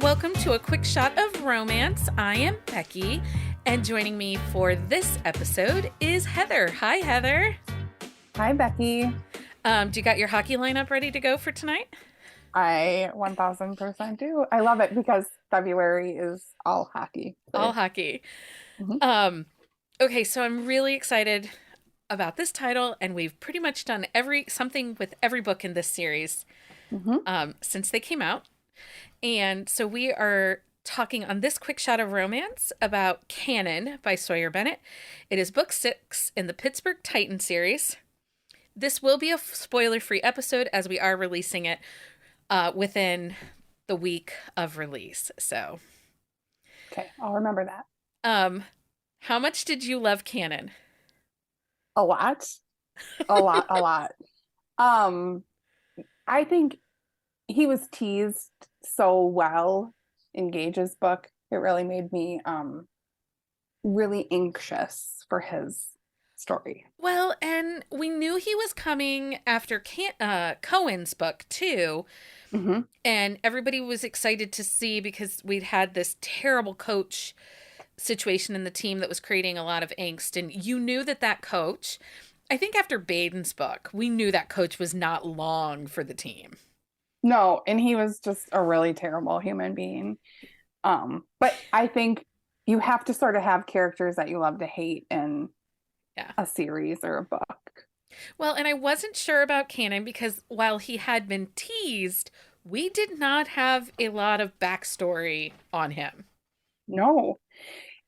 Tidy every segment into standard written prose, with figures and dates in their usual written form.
welcome to A Quick Shot of Romance. I am Becky, and joining me for this episode is Heather. Hi, Heather. Hi, Becky. Do you got your hockey lineup ready to go for tonight? I 1000% do. I love it because February is all hockey. All hockey. Mhm. Okay, so I'm really excited about this title, and we've pretty much done something with every book in this series Mhm. since they came out. And so we are talking on this quick shot of romance about Canon by Sawyer Bennett. It is book 6 in the Pittsburgh Titans series. This will be a spoiler-free episode as we are releasing it within the week of release. So, Okay, I'll remember that. How much did you love Canon? A lot. A lot, a lot. Um, I think he was teased so well in Gage's book. It really made me really anxious for his story. Well, and we knew he was coming after Cohen's book too, Hmm. and everybody was excited to see because we'd had this terrible coach situation in the team that was creating a lot of angst, and you knew that coach, I think after Baden's book, we knew that coach was not long for the team. No, and he was just a really terrible human being. But I think you have to sort of have characters that you love to hate in Yeah. a series or a book. Well, and I wasn't sure about Canon because while he had been teased, we did not have a lot of backstory on him. No.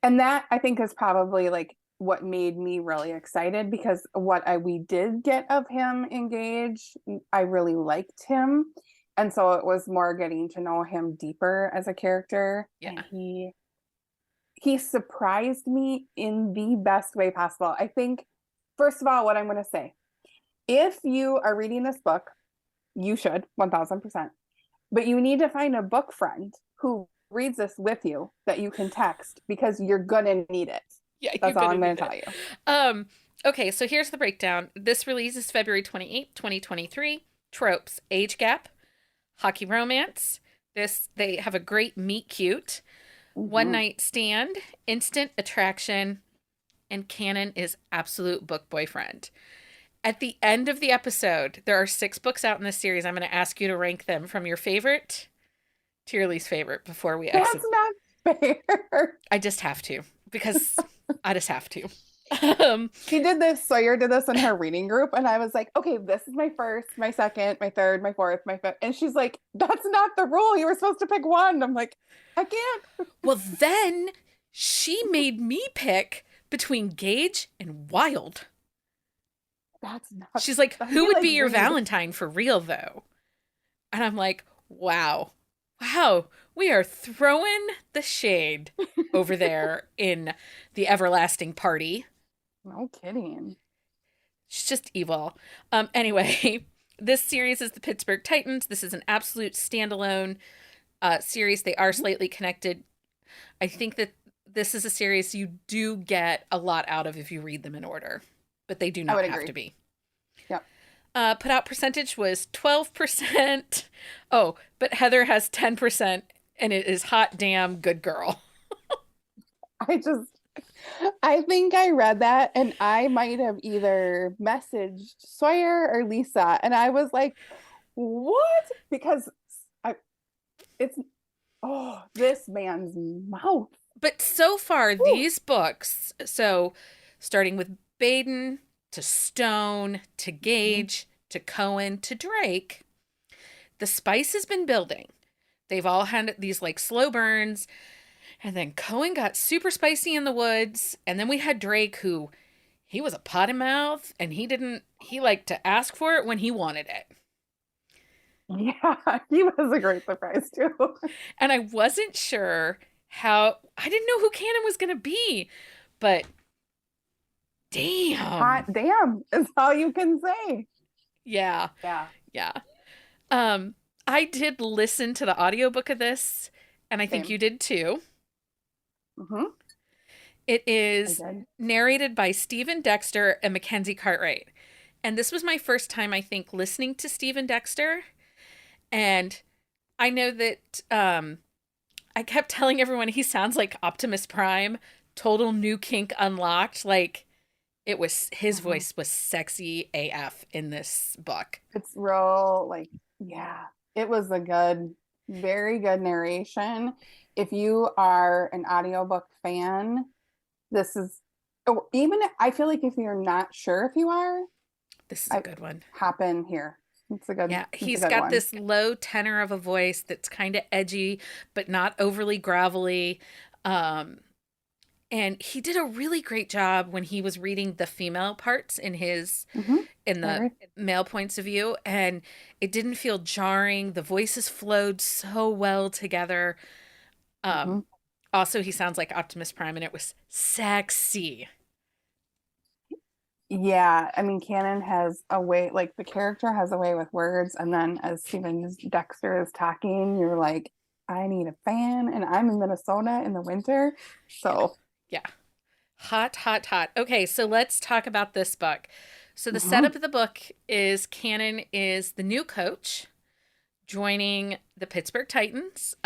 And that I think is probably like what made me really excited because we did get of him engaged, I really liked him. And so it was more getting to know him deeper as a character. Yeah. And he surprised me in the best way possible. I think, first of all, what I'm going to say, if you are reading this book, you should 1000%, but you need to find a book friend who reads this with you that you can text because you're gonna need it. Yeah, That's all I'm going to tell you. Okay, so here's the breakdown. This releases February 28th, 2023. Tropes: age gap, hockey romance. They have a great meet cute, one night stand, instant attraction, and Canon is absolute book boyfriend. At the end of the episode, there are 6 books out in this series. I'm going to ask you to rank them from your favorite to your least favorite before we exit. That's not fair. I just have to because I just have to. Sawyer did this in her reading group, and I was like, okay, this is my first, my second, my third, my fourth, my fifth. And she's like, that's not the rule. You were supposed to pick one. I'm like, I can't. Well, then she made me pick between Gage and Wild. That's not. She's like, who would be your Valentine for real, though? And I'm like, wow, we are throwing the shade over there in the everlasting party. No kidding. She's just evil. Anyway, this series is the Pittsburgh Titans. This is an absolute standalone series. They are slightly connected. I think that this is a series you do get a lot out of if you read them in order, but they do not have to be. Yep. Put out percentage was 12%. Oh, but Heather has 10%, and it is hot damn good girl. I think I read that, and I might have either messaged Sawyer or Lisa, and I was like, what? Because this man's mouth. But so far, these books, so starting with Baden to Stone to Gage to Cohen to Drake, the spice has been building. They've all had these like slow burns, and then Cohen got super spicy in the woods, and then we had Drake, who he was a potty mouth, and he liked to ask for it when he wanted it. Yeah, he was a great surprise too. And I wasn't sure I didn't know who Canon was going to be, but damn. Hot damn is all you can say. Yeah. I did listen to the audiobook of this, and I think you did too. Mm-hmm. It is narrated by Stephen Dexter and Mackenzie Cartwright. And this was my first time, I think, listening to Stephen Dexter. And I know that I kept telling everyone he sounds like Optimus Prime, total new kink unlocked. Like it was his Mhm. voice was sexy AF in this book. It's real, like, yeah, it was a good, very good narration. If you are an audiobook fan, this is, oh, even I feel like if you're not sure if you are, This is a I good one. hop in here. Yeah, It's a he's good got one. this low tenor of a voice that's kind of edgy, but not overly gravelly. Um, and he did a really great job when he was reading the female parts Hmm. in I the agree. male points of view, and it didn't feel jarring. The voices flowed so well together. Hmm. Um, Also, he sounds like Optimus Prime, and it was sexy. Yeah, I mean, Canon has a way, like the character has a way with words, and then as Steven Dexter is talking, you're like, I need a fan, and I'm in Minnesota in the winter, Yeah, so. yeah. Hot, hot, hot. Okay, so let's talk about this book. So the Mhm. setup of the book is Cannon is the new coach joining the Pittsburgh Titans.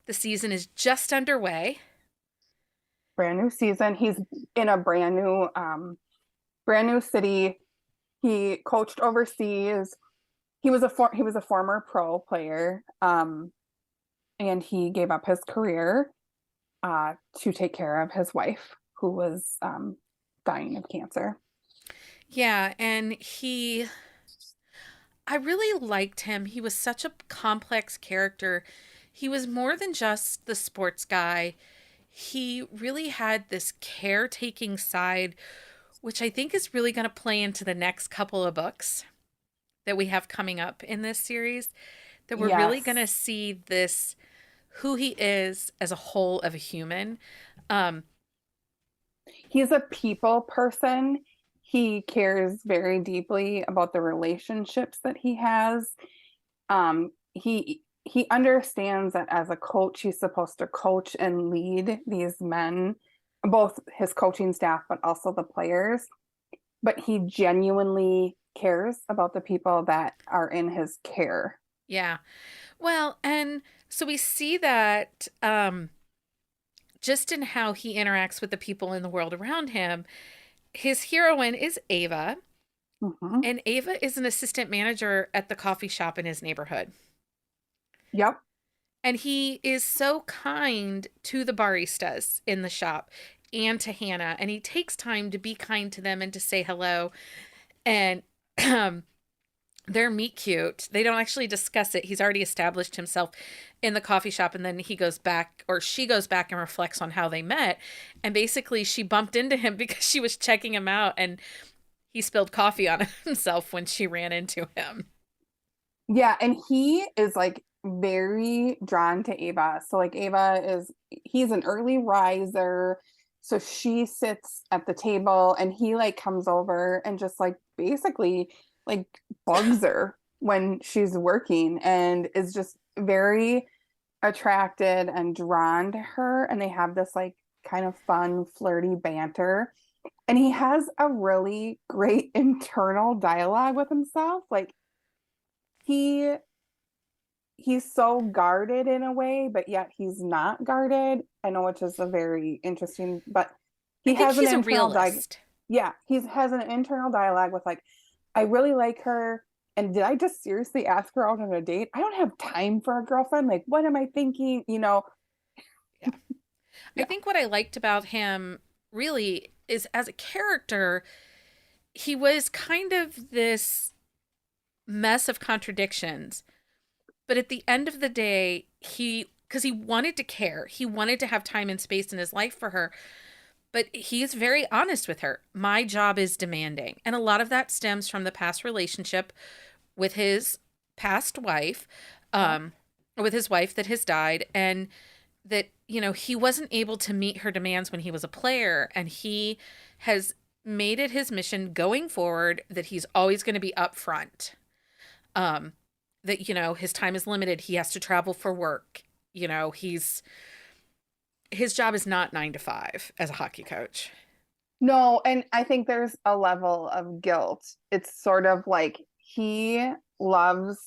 The season is just underway. Brand new season. He's in a brand new city. He coached overseas. He was a former pro player, and he gave up his career to take care of his wife, who was dying of cancer. Yeah, and I really liked him. He was such a complex character. He was more than just the sports guy. He really had this caretaking side, which I think is really going to play into the next couple of books that we have coming up in this series. That we're really going to Yes, see this who he is as a whole of a human. Um, he's a people person. He cares very deeply about the relationships that he has. He understands that as a coach, he's supposed to coach and lead these men, both his coaching staff, but also the players. But he genuinely cares about the people that are in his care. yeah. Well, and so we see that just in how he interacts with the people in the world around him. His heroine is Ava, Mhm. and Ava is an assistant manager at the coffee shop in his neighborhood. Yep. And he is so kind to the baristas in the shop and to Hannah. And he takes time to be kind to them and to say hello. And they're meet cute. They don't actually discuss it. He's already established himself in the coffee shop. And then he goes back, or she goes back and reflects on how they met. And basically, she bumped into him because she was checking him out. And he spilled coffee on himself when she ran into him. Yeah, and he is like very drawn to Ava. So like he's an early riser. So she sits at the table and he like comes over and just like basically like bugs her when she's working and is just very attracted and drawn to her. And they have this like kind of fun, flirty banter. And he has a really great internal dialogue with himself. Like he he's so guarded in a way, but yet he's not guarded. I know, which is a very interesting, but I he think has an he's a internal realist. yeah, he has an internal dialogue with like, I really like her. And did I just seriously ask her out on a date? I don't have time for a girlfriend. Like, what am I thinking? Yeah. I Yeah. think what I liked about him really is as a character, he was kind of this mess of contradictions. But at the end of the day, because he wanted to care, he wanted to have time and space in his life for her. But he's very honest with her. My job is demanding. And a lot of that stems from the past relationship with his past wife, Yep. um, with his wife that has died. And that, he wasn't able to meet her demands when he was a player. And he has made it his mission going forward that he's always going to be upfront. Um, that, his time is limited. He has to travel for work. His job is not 9 to 5 as a hockey coach. No, and I think there's a level of guilt. It's sort of like he loves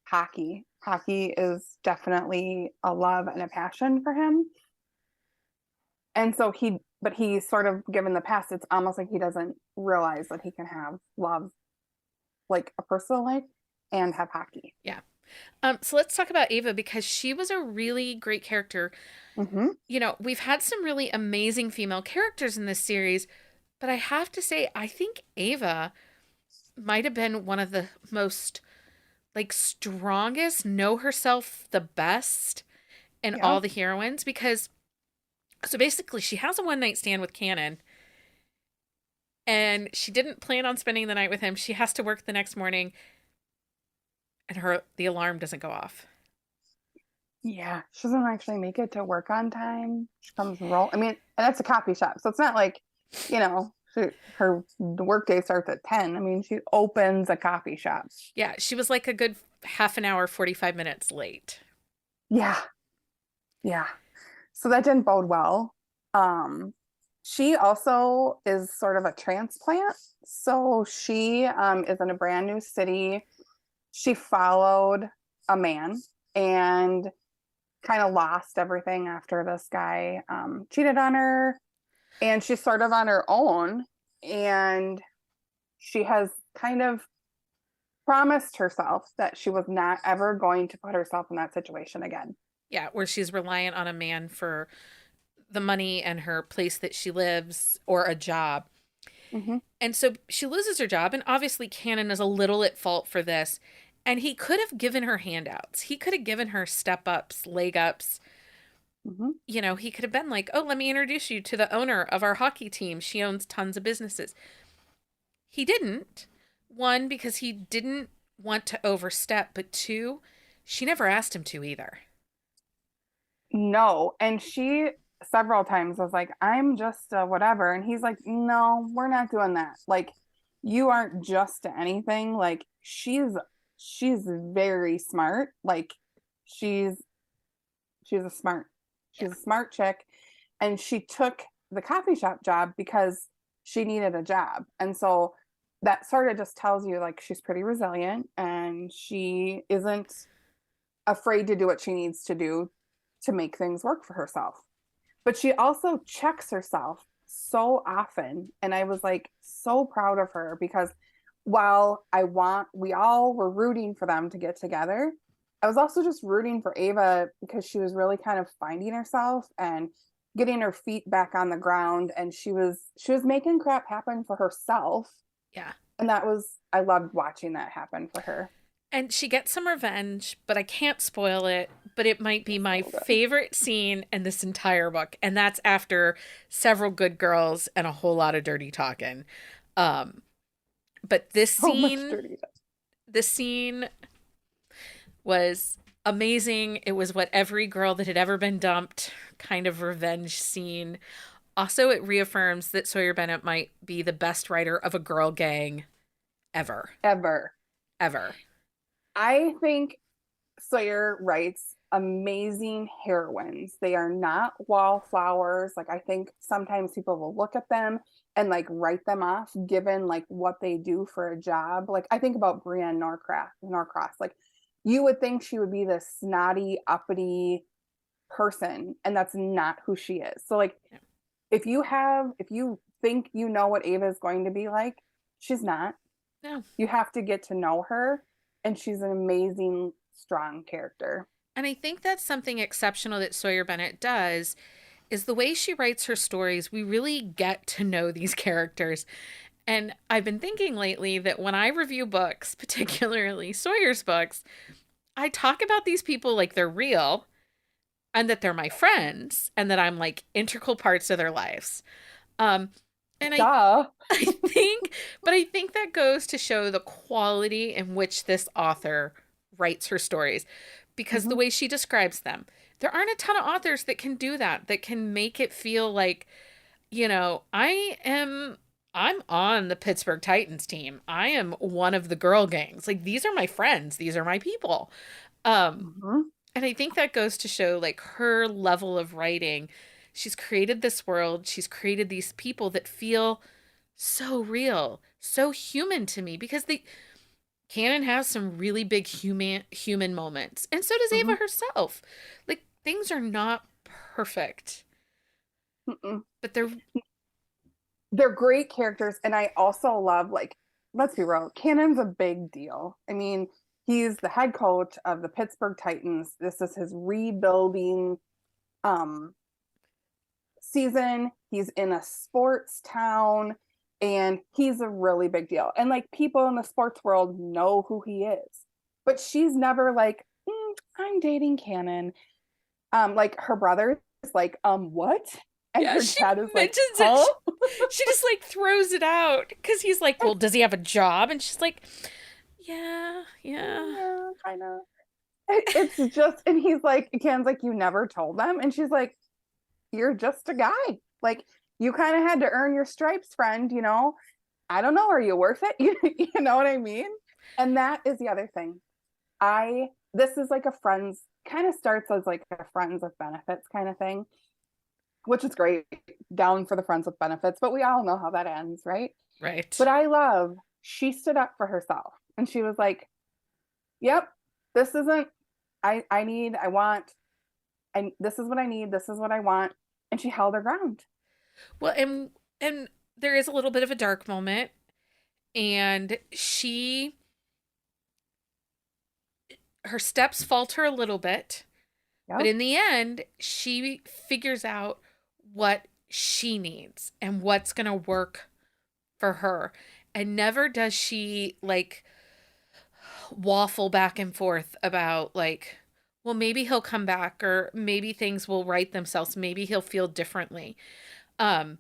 hockey Hockey is definitely a love and a passion for him. And so but he's sort of given the past, it's almost like he doesn't realize that he can have love, like a personal life, and have hockey. Yeah. So let's talk about Ava because she was a really great character. Hmm. You know, we've had some really amazing female characters in this series, but I have to say, I think Ava might have been one of the most like strongest, know herself the best in all Yep. the heroines because so basically she has a one night stand with Cannon and she didn't plan on spending the night with him. She has to work the next morning and the alarm doesn't go off. Yeah, she doesn't actually make it to work on time. She comes roll. I mean, and that's a coffee shop, so it's not like, her work day starts at 10. I mean, she opens a coffee shop. Yeah, she was like a good half an hour, 45 minutes late. Yeah, yeah. So that didn't bode well. Um, she also is sort of a transplant. So she is in a brand new city. She followed a man and kind of lost everything after this guy cheated on her. And she's sort of on her own. And she has kind of promised herself that she was not ever going to put herself in that situation again. Yeah, where she's reliant on a man for the money and her place that she lives or a job. Hmm. And so she loses her job, and obviously Cannon is a little at fault for this. And he could have given her handouts. He could have given her step ups, leg ups. Hmm. You know, he could have been like, oh, let me introduce you to the owner of our hockey team. She owns tons of businesses. He didn't. One, because he didn't want to overstep, but two, she never asked him to either. No. And she several times was like, I'm just whatever. And he's like, no, we're not doing that. Like, you aren't just anything. Like, she's very smart. Like, she's she's a smart Yeah. she's a smart chick. And she took the coffee shop job because she needed a job. And so that sort of just tells you like she's pretty resilient and she isn't afraid to do what she needs to do to make things work for herself. But she also checks herself so often. And I was like so proud of her because while we all were rooting for them to get together, I was also just rooting for Ava because she was really kind of finding herself and getting her feet back on the ground. And she was making crap happen for herself. Yeah. And I loved watching that happen for her. And she gets some revenge, but I can't spoil it. But it might be my So good. favorite scene in this entire book. And that's after several good girls and a whole lot of dirty talking. Um, but So much dirty. this scene was amazing. It was what every girl that had ever been dumped kind of revenge scene. Also, it reaffirms that Sawyer Bennett might be the best writer of a girl gang ever. Ever. Ever. I think Sawyer writes amazing heroines. They are not wallflowers. Like, I think sometimes people will look at them and like write them off given like what they do for a job. Like, I think about Brienne Norcross. Like, you would think she would be this snotty, uppity person, and that's not who she is. So like, Yeah. if you think you know what Ava is going to be like, she's not. No. You have to get to know her, and she's an amazing, strong character. And I think that's something exceptional that Sawyer Bennett does is the way she writes her stories. We really get to know these characters. And I've been thinking lately that when I review books, particularly Sawyer's books, I talk about these people like they're real and that they're my friends and that I'm like integral parts of their lives. Um, and Duh. I think that goes to show the quality in which this author writes her stories because the Mhm. way she describes them, there aren't a ton of authors that can do that, that can make it feel like, I'm on the Pittsburgh Titans team. I am one of the girl gangs. Like these are my friends, these are my people. Um, Mhm. and I think that goes to show like her level of writing. She's created this world, she's created these people that feel so real, so human to me because Canon has some really big human moments, and so does Ava Hmm. herself. Like things are not perfect, Mm-mm. but they're They're great characters, and I also love, like, let's be real, Cannon's a big deal. I mean, he's the head coach of the Pittsburgh Titans. This is his rebuilding um season. He's in a sports town, and he's a really big deal. And like people in the sports world know who he is. But she's never like, I'm dating Cannon. Like her brother is like, what? And yeah. her She dad is like, mentions it. huh? She just like throws it out because he's like, well, does he have a job? And she's like, yeah, yeah. Yeah, kind of. It's just, and he's like, Ken's like, you never told them. And she's like, you're just a guy. Like, you kind of had to earn your stripes, friend, you know? I don't know. Are you worth it? You know what I mean? And that is the other thing. This is like a friends, kind of starts as like a friends with benefits kind of thing, which is great. Down for the friends with benefits, but we all know how that ends, right? But Right. I love, she stood up for herself and she was like, yep, this isn't, I need, I want, this is what I need, this is what I want. And she held her ground. Well, and there is a little bit of a dark moment, and her steps falter a little bit, but Yep. in the end, she figures out what she needs and what's going to work for her. And never does she like waffle back and forth about like, well, maybe he'll come back or maybe things will right themselves. Maybe he'll feel differently. Um,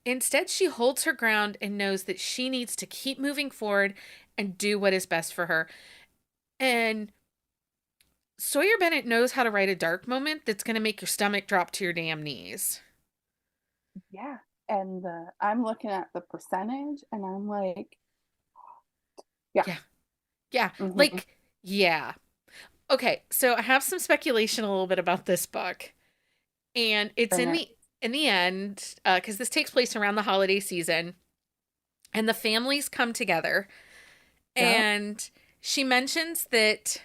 Instead, she holds her ground and knows that she needs to keep moving forward and do what is best for her. And Sawyer Bennett knows how to write a dark moment that's going to make your stomach drop to your damn knees. Yeah. And I'm looking at the percentage and I'm like, yeah. Yeah. Yeah. Hmm. Like, yeah. Okay, so I have some speculation a little bit about this book. And it's Bring it. in the end, because this takes place around the holiday season, and the families come together. Yep. And she mentions that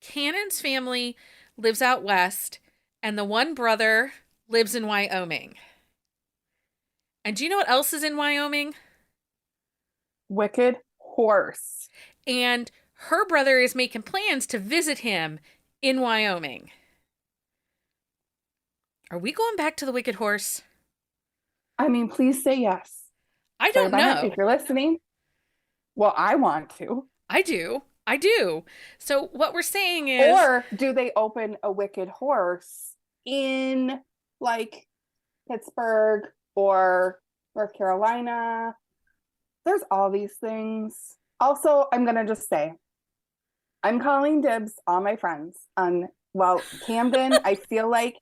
Cannon's family lives out west, and the one brother lives in Wyoming. And do you know what else is in Wyoming? Wicked horse. And her brother is making plans to visit him in Wyoming. Are we going back to the Wicked Horse? I mean, please say yes. I Sawyer don't Bennett, if know. you're listening, well, I want to. I do. I do. So what we're saying is, Or do they open a wicked horse in like Pittsburgh or North Carolina? There's all these things. Also, I'm going to just say, I'm calling dibs on my friends on, well, Camden, I feel like,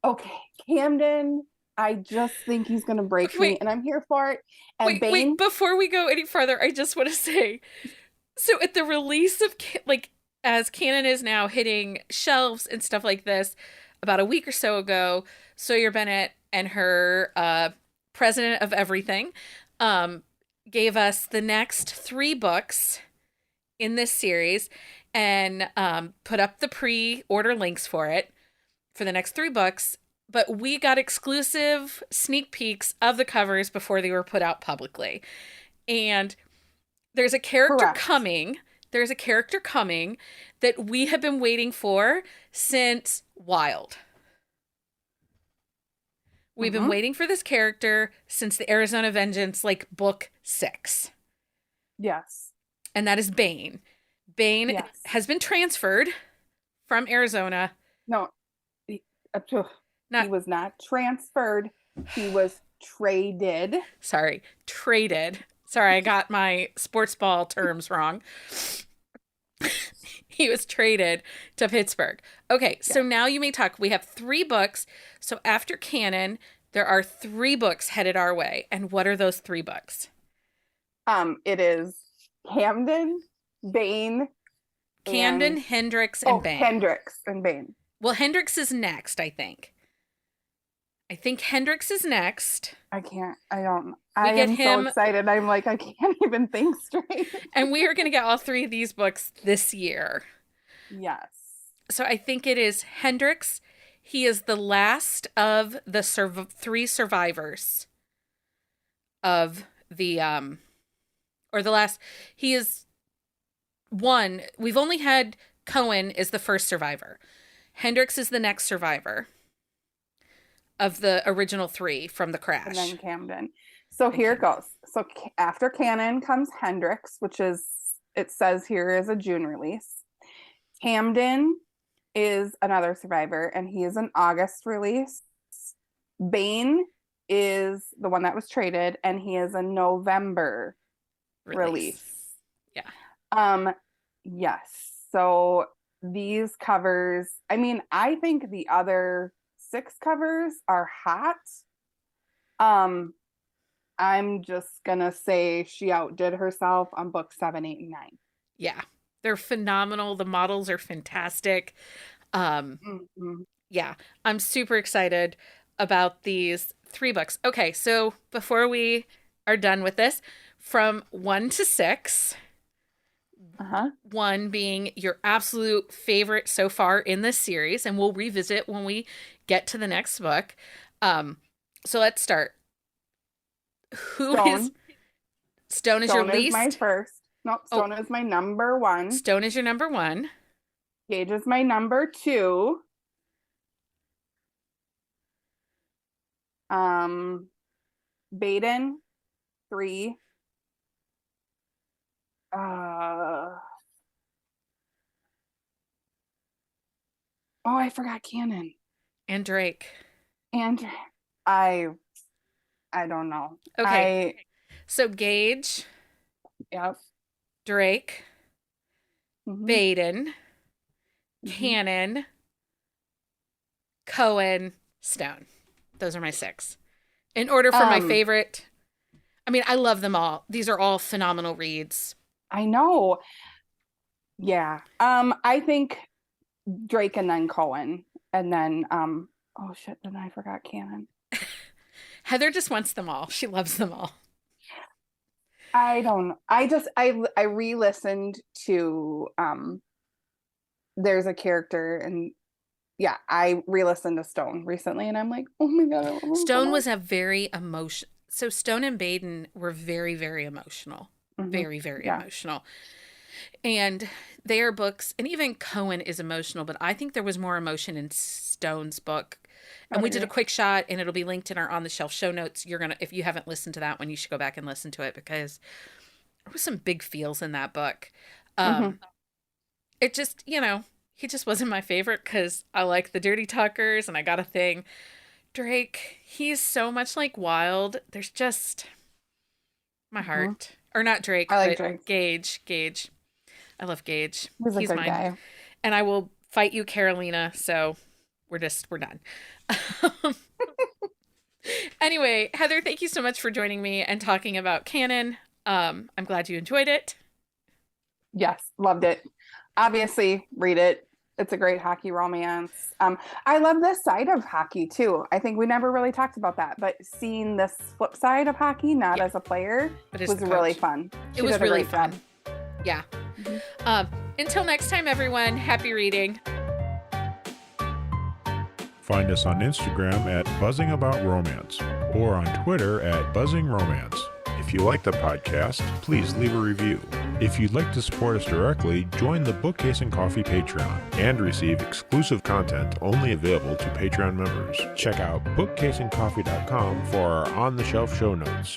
okay, Camden, I just think he's going to break me wait, and I'm here for it. And wait, Bane, before we go any further, I just want to say, so at the release of, like, as canon is now hitting shelves and stuff like this, about a week or so ago, Sawyer Bennett and her president of everything um, gave us the next three books in this series and put up the pre-order links for it for the next three books. But we got exclusive sneak peeks of the covers before they were put out publicly. And there's a character correct. coming. There's a character coming that we have been waiting for since Wild. We've been Mm-hmm. waiting for this character since the Arizona Vengeance, like book 6. Yes. And that is Bane. Bane Yes. has been transferred from Arizona. No, he, he Not, was not transferred. He was traded. sorry, traded. Sorry, I got my sports ball terms wrong. He was traded to Pittsburgh. Okay, so Yes. now you may talk. We have three books. So after canon, there are three books headed our way. And what are those three books? It is Camden, Bane, Camden, and Hendrix, and oh, Bane. Hendrix and Bane. Well, Hendrix is next, I think. I think Hendrix is next. I don't. We I get am so him, excited. I'm like, I can't even think straight. and we are going to get all three of these books this year. Yes. So I think it is Hendrix. He is the last of the three survivors of the or the last. He is one. We've only had Cohen is the first survivor. Hendrix is the next survivor of the original three from the crash. And then Camden. So here it goes. So after Canon comes Hendrix, which is, it says here is a June release. Camden is another survivor, and he is an August release. Bane is the one that was traded, and he is a November release. Yeah. Yes. So these covers, I mean, I think the other 6 covers are hot. I'm just gonna say she outdid herself on book 7, 8, and 9. Yeah. They're phenomenal. The models are fantastic. Yeah, I'm super excited about these 3 books. Okay, so before we are done with this, from 1 to 6, 1 being your absolute favorite so far in this series, and we'll revisit when we get to the next book. So let's start. Stone. Stone is your least? Stone is my first. Nope, Stone is my number 1. Stone is your number 1. Gage is my number 2. Baden, 3. Oh, I forgot Cannon. And Drake. And I don't know. Okay. So Gage. Yep. Drake. Mm-hmm. Baden. Cannon. Cohen. Stone. Those are my 6. In order for my favorite. I mean, I love them all. These are all phenomenal reads. I know. Yeah. I think Drake and then Cohen. And then oh shit, then I forgot Cannon. Heather just wants them all. She loves them all. I don't know. I re-listened to there's a character, and yeah, I re-listened to Stone recently, and I'm like, oh my god, I love him Stone so was a very emotional. So Stone and Baden were very, very emotional. Very, very emotional. And their books, and even Cohen is emotional, but I think there was more emotion in Stone's book. And we did a quick shot, and it'll be linked in our On the Shelf show notes. You're gonna, if you haven't listened to that one, you should go back and listen to it, because there was some big feels in that book. It just, he just wasn't my favorite because I like the Dirty Talkers, and I got a thing. Drake, he's so much like Wild. There's just my heart. Or not Drake, I like but Drake. Gage. I love Gage. He's a good guy. And I will fight you, Carolina. So we're done. Anyway, Heather, thank you so much for joining me and talking about Canon. I'm glad you enjoyed it. Yes, loved it. Obviously, read it. It's a great hockey romance. I love this side of hockey too. I think we never really talked about that, but seeing this flip side of hockey, not as a player, was really fun. It was really fun. Yeah. Until next time, everyone, happy reading. Find us on Instagram at Buzzing About Romance or on Twitter at Buzzing Romance. If you like the podcast, please leave a review. If you'd like to support us directly, join the Bookcase and Coffee Patreon and receive exclusive content only available to Patreon members. Check out bookcaseandcoffee.com for our on-the-shelf show notes.